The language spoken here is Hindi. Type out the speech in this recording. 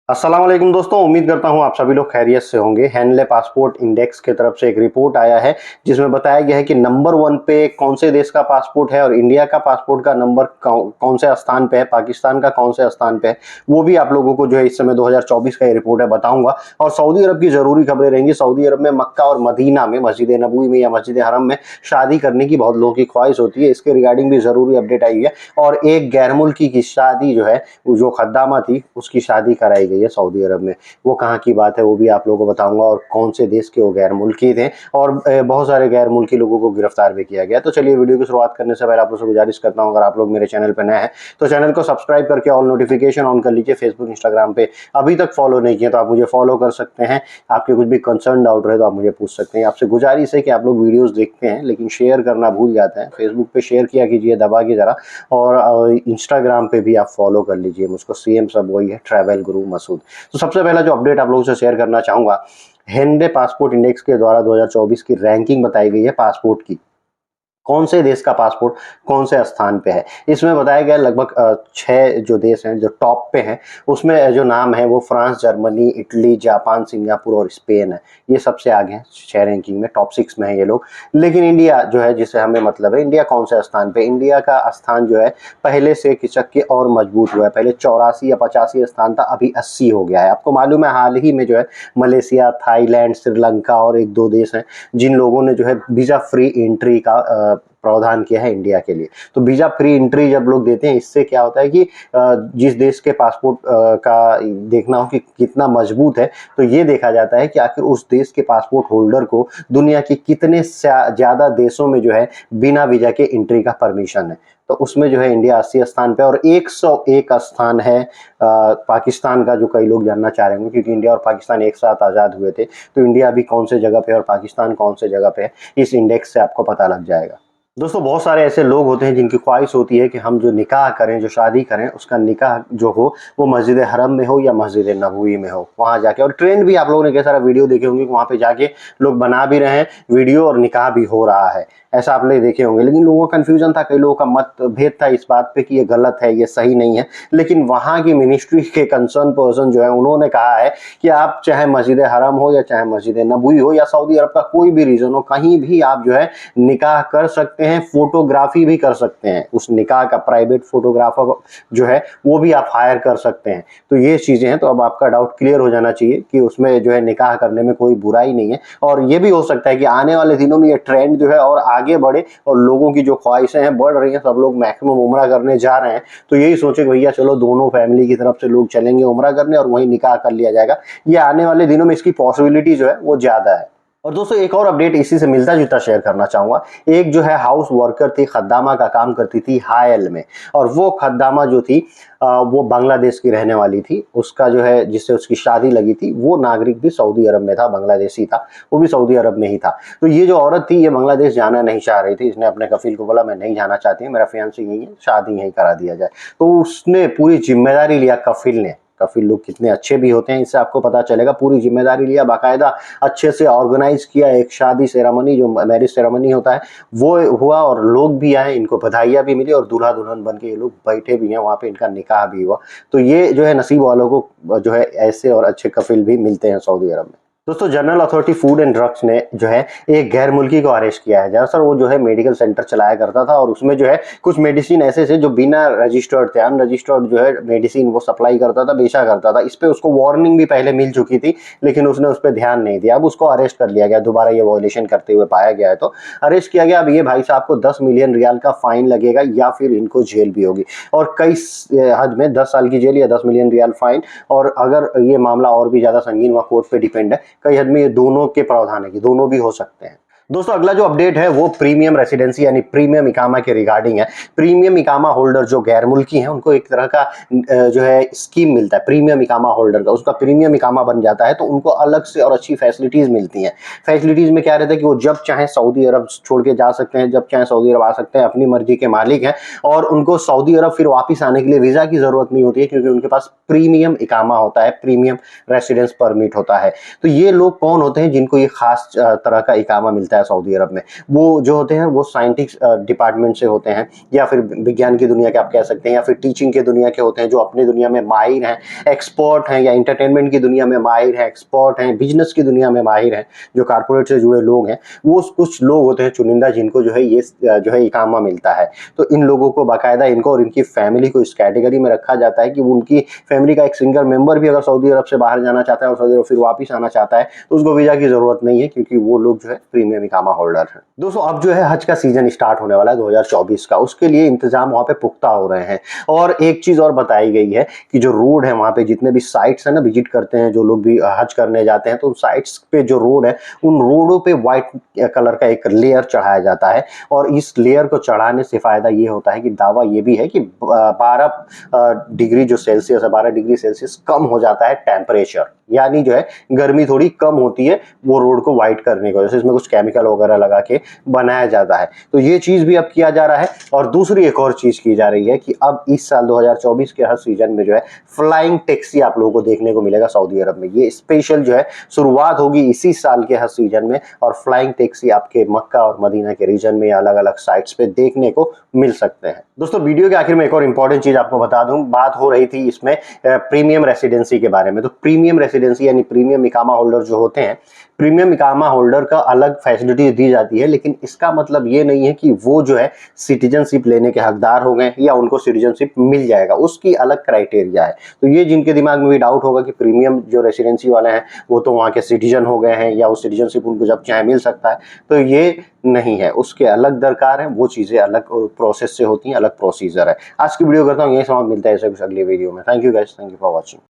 अस्सलाम वालेकुम दोस्तों, उम्मीद करता हूं आप सभी लोग खैरियत से होंगे। हैंडले पासपोर्ट इंडेक्स की तरफ से एक रिपोर्ट आया है जिसमें बताया गया है कि नंबर 1 पे कौन से देश का पासपोर्ट है और इंडिया का पासपोर्ट का नंबर कौन से स्थान पे है, पाकिस्तान का कौन से स्थान पे है। वो भी आप लोगों को जो है इस समय 2024 का ये रिपोर्ट है बताऊंगा। और सऊदी अरब की जरूरी खबरें रहेंगी। सऊदी अरब में मक्का और मदीना में, मस्जिद नबवी में या मस्जिद हरम में शादी करने की बहुत लोगों की ख्वाहिश होती है। इसके रिगार्डिंग भी जरूरी अपडेट आई है। और एक गैर मुल्की की शादी जो है, जो खद्दामा थी, उसकी शादी कराई गई है सऊदी अरब में। वो कहाँ की बात है वो भी आप लोगों को बताऊंगा, और कौन से देश के वो गैर मुल्की थे, और बहुत सारे गैर मुल्की लोगों को गिरफ्तार भी किया गया। तो चलिए वीडियो की शुरुआत करने से पहले आप लोगों से गुजारिश करता हूं, अगर आप लोग मेरे चैनल पर नए हैं तो चैनल को सब्सक्राइब करके ऑल नोटिफिकेशन ऑन कर लीजिए। फेसबुक इंस्टाग्राम पे अभी तक फॉलो नहीं किया तो आप मुझे फॉलो कर सकते हैं। आपके कुछ भी कंसर्न डाउट रहे तो आप मुझे पूछ सकते हैं। आपसे गुजारिश है कि आप लोग वीडियोस देखते हैं लेकिन शेयर करना भूल जाते हैं। फेसबुक पे शेयर किया कीजिए दबा के जरा, और इंस्टाग्राम पे भी आप फॉलो कर लीजिए मुझको। सीएम सब वही है, ट्रैवल गुरु मसूद। तो सबसे पहला जो अपडेट आप लोगों से शेयर करना चाहूंगा, हैंडे पासपोर्ट इंडेक्स के द्वारा 2024 की रैंकिंग बताई गई है पासपोर्ट की। कौन से देश का पासपोर्ट कौन से स्थान पे है, इसमें बताया गया लगभग 6 जो देश हैं जो टॉप पे हैं। उसमें जो नाम है वो France, Germany, Italy, Japan, Singapore और स्पेन है। ये सबसे आगे हैं 6 रैंकिंग में, टॉप 6 में है ये लोग। लेकिन इंडिया जो है, जिससे हमें मतलब है, इंडिया कौन से स्थान पे? इंडिया का स्थान जो है पहले से खिसक के और मजबूत हुआ है। पहले 84 या 85 स्थान था, अभी 80 हो गया है। आपको मालूम है हाल ही में जो है मलेशिया, थाईलैंड, श्रीलंका और 1-2 देश हैं जिन लोगों ने जो है वीजा फ्री एंट्री का प्रावधान किया है इंडिया के लिए। तो वीजा फ्री एंट्री जब लोग देते हैं, इससे क्या होता है कि जिस देश के पासपोर्ट का देखना हो कि कितना मजबूत है, तो ये देखा जाता है कि आखिर उस देश के पासपोर्ट होल्डर को दुनिया के कितने ज्यादा देशों में जो है बिना वीजा के एंट्री का परमिशन है। तो उसमें जो है इंडिया 80 स्थान पे, और 101 स्थान है पाकिस्तान का, जो कई लोग जानना चाह रहे होंगे क्योंकि इंडिया और पाकिस्तान एक साथ आज़ाद हुए थे। तो इंडिया अभी कौन से जगह पे है और पाकिस्तान कौन से जगह पे है, इस इंडेक्स से आपको पता लग जाएगा। दोस्तों बहुत सारे ऐसे लोग होते हैं जिनकी ख्वाहिश होती है कि हम जो निकाह करें, जो शादी करें, उसका निकाह जो हो वो मस्जिद हरम में हो या मस्जिद नबवी में हो, वहां जाके। और ट्रेंड भी आप लोगों ने कई सारा वीडियो देखे होंगे कि वहां पे जाके लोग बना भी रहे हैं वीडियो और निकाह भी हो रहा है, ऐसा आप लोग देखे होंगे। लेकिन लोगों का कंफ्यूजन था, कई लोगों का मतभेद था इस बात पे कि ये गलत है, ये सही नहीं है। लेकिन वहां की मिनिस्ट्री के कंसर्न पर्सन जो है उन्होंने कहा है कि आप चाहे मस्जिद हरम हो या चाहे मस्जिद नबवी हो या सऊदी अरब का कोई भी रीजन हो, कहीं भी आप जो है निकाह कर सकते हैं, फोटोग्राफी भी कर सकते हैं। उस निकाह का प्राइवेट फोटोग्राफर जो है वो भी आप हायर कर सकते हैं। तो ये चीजें हैं। तो अब आपका डाउट क्लियर हो जाना चाहिए कि उसमें जो है निकाह करने में कोई बुराई नहीं है। और ये भी हो सकता है कि आने वाले दिनों में ये ट्रेंड जो है और आगे बढ़े, और लोगों की जो ख्वाहिशें हैं बढ़ रही हैं, सब लोग मैक्सिमम उम्रा करने जा रहे हैं, तो यही सोचे कि भैया चलो दोनों फैमिली की तरफ से लोग चलेंगे उम्रा करने और वहीं निकाह कर लिया जाएगा। ये आने वाले दिनों में इसकी पॉसिबिलिटी जो है वो ज्यादा है। और दोस्तों एक और अपडेट इसी से मिलता जुलता शेयर करना चाहूंगा। एक जो है हाउस वर्कर थी, खद्दामा का काम करती थी हायल में, और वो खद्दामा जो थी वो बांग्लादेश की रहने वाली थी। उसका जो है जिससे उसकी शादी लगी थी वो नागरिक भी सऊदी अरब में था, बांग्लादेशी था, वो भी सऊदी अरब में ही था। तो ये जो औरत थी ये बांग्लादेश जाना नहीं चाह रही थी। इसने अपने कफील को बोला मैं नहीं जाना चाहती हूँ, मेरा फियांसी यही है, शादी यहीं करा दिया जाए। तो उसने पूरी जिम्मेदारी लिया, कफील ने। कफील लोग कितने अच्छे भी होते हैं इससे आपको पता चलेगा। पूरी जिम्मेदारी लिया, बाकायदा अच्छे से ऑर्गेनाइज किया एक शादी सेरेमनी, जो मैरिज सेरेमनी होता है वो हुआ, और लोग भी आए, इनको बधाइयाँ भी मिली, और दूल्हा दुल्हन बन के ये लोग बैठे भी हैं वहाँ पे, इनका निकाह भी हुआ। तो ये जो है नसीब वालों को जो है ऐसे और अच्छे कफील भी मिलते हैं सऊदी अरब में। दोस्तों general authority food and drugs ने जो है एक गैर मुल्की को अरेस्ट किया है। दरअसल वो जो है मेडिकल सेंटर चलाया करता था, और उसमें जो है कुछ मेडिसिन ऐसे थे जो बिना रजिस्टर्ड थे, अनरजिस्टर्ड जो है मेडिसिन वो सप्लाई करता था, बेचा करता था। इस पे उसको वार्निंग भी पहले मिल चुकी थी, लेकिन उसने उस पर ध्यान नहीं दिया। अब उसको अरेस्ट कर लिया गया, दोबारा ये वायलेशन करते हुए पाया गया है तो अरेस्ट किया गया। अब ये भाई साहब को 10 मिलियन रियाल का फाइन लगेगा या फिर इनको जेल भी होगी, और कई हद में 10 साल की जेल या 10 मिलियन रियाल फाइन। और अगर ये मामला और भी ज्यादा संगीन हुआ, कोर्ट पे डिपेंड है, कई हद में ये दोनों के प्रावधान है कि दोनों भी हो सकते हैं। दोस्तों अगला जो अपडेट है वो प्रीमियम रेसिडेंसी यानी प्रीमियम इकामा के रिगार्डिंग है। प्रीमियम इकामा होल्डर जो गैर मुल्की हैं उनको एक तरह का जो है स्कीम मिलता है प्रीमियम इकामा होल्डर का। उसका प्रीमियम इकामा बन जाता है तो उनको अलग से और अच्छी फैसिलिटीज मिलती हैं। फैसिलिटीज में क्या रहता है कि वो जब चाहे सऊदी अरब छोड़ के जा सकते हैं, जब चाहे सऊदी अरब आ सकते हैं, अपनी मर्जी के मालिक हैं, और उनको सऊदी अरब फिर वापिस आने के लिए वीजा की जरूरत नहीं होती है, क्योंकि उनके पास प्रीमियम इकामा होता है, प्रीमियम रेसिडेंस परमिट होता है। तो ये लोग कौन होते हैं जिनको ये खास तरह का इकामा मिलता है है सऊदी अरब में। वो जो होते हैं वो साइंटिस्ट डिपार्टमेंट से होते हैं, या फिर विज्ञान की दुनिया के आप कह सकते हैं, या फिर टीचिंग के दुनिया के होते हैं, जो अपनी दुनिया में माहिर हैं, एक्सपर्ट हैं, या एंटरटेनमेंट की दुनिया में माहिर हैं, एक्सपर्ट हैं, बिजनेस की दुनिया में माहिर हैं, जो कारपोरेट से जुड़े लोग हैं, वो कुछ लोग होते हैं चुनिंदा, जिनको जो है ये जो है इकामा मिलता है। तो इन लोगों को बाकायदा इनको और इनकी फैमिली को इस कैटेगरी में रखा जाता है कि उनकी फैमिली का एक सिंगल मेंबर भी अगर सऊदी अरब से बाहर जाना चाहता है और सऊदी अरब फिर वापस आना चाहता है तो उसको वीजा की जरूरत नहीं है, क्योंकि वो लोग जो है प्रीमियम इकामा होल्डर हैं। दोस्तों अब जो है हज का सीजन स्टार्ट होने वाला है 2024 का, उसके लिए इंतजाम वहां पे पुख्ता हो रहे हैं। और एक चीज और बताई गई है कि जो रोड है वहां पे, जितने भी साइट्स है ना, विजिट करते हैं जो लोग भी हज करने जाते हैं, तो उन साइट्स पे जो रोड है, उन रोडों पे व्हाइट कलर का एक लेयर चढ़ाया जाता है। और इस लेयर को चढ़ाने से फायदा ये होता है कि दावा ये भी है कि 12 डिग्री जो सेल्सियस है, 12 डिग्री सेल्सियस कम हो जाता है टेम्परेचर, यानी जो है गर्मी थोड़ी कम होती है वो रोड को व्हाइट करने की वजह से। इसमें कुछ केमिकल वगैरह लगा के बनाया जाता है, तो ये चीज भी अब किया जा रहा है। और दूसरी एक और चीज की जा रही है कि अब इस साल 2024 के हर सीजन में जो है फ्लाइंग टैक्सी आप लोगों को देखने को मिलेगा सऊदी अरब में। ये स्पेशल जो है शुरुआत होगी इसी साल के हर सीजन में, और फ्लाइंग टैक्सी आपके मक्का और मदीना के रीजन में अलग अलग साइट्स पे देखने को मिल सकते हैं। दोस्तों वीडियो के आखिर में एक और इंपॉर्टेंट चीज आपको बता दूं, बात हो रही थी इसमें प्रीमियम रेसिडेंसी के बारे में। तो प्रीमियम रेसिडेंसी यानी प्रीमियम इकामा होल्डर जो होते हैं, प्रीमियम इकामा होल्डर का अलग फैसिलिटी दी जाती है, लेकिन इसका मतलब ये नहीं है कि वो जो है सिटीजनशिप लेने के हकदार हो गए या उनको सिटीजनशिप मिल जाएगा, उसकी अलग क्राइटेरिया है। तो ये जिनके दिमाग में भी डाउट होगा कि प्रीमियम जो रेसिडेंसी वाले हैं वो तो वहाँ के सिटीजन हो गए हैं या वो सिटीजनशिप उनको जब चाहे मिल सकता है, तो ये नहीं है, उसके अलग दरकार है, वो चीजें अलग प्रोसेस से होती हैं, अलग प्रोसीजर है। आज की वीडियो करता हूँ यही समाप्त, मिलता है ऐसे कुछ अगली वीडियो में। Thank you guys, thank you for watching.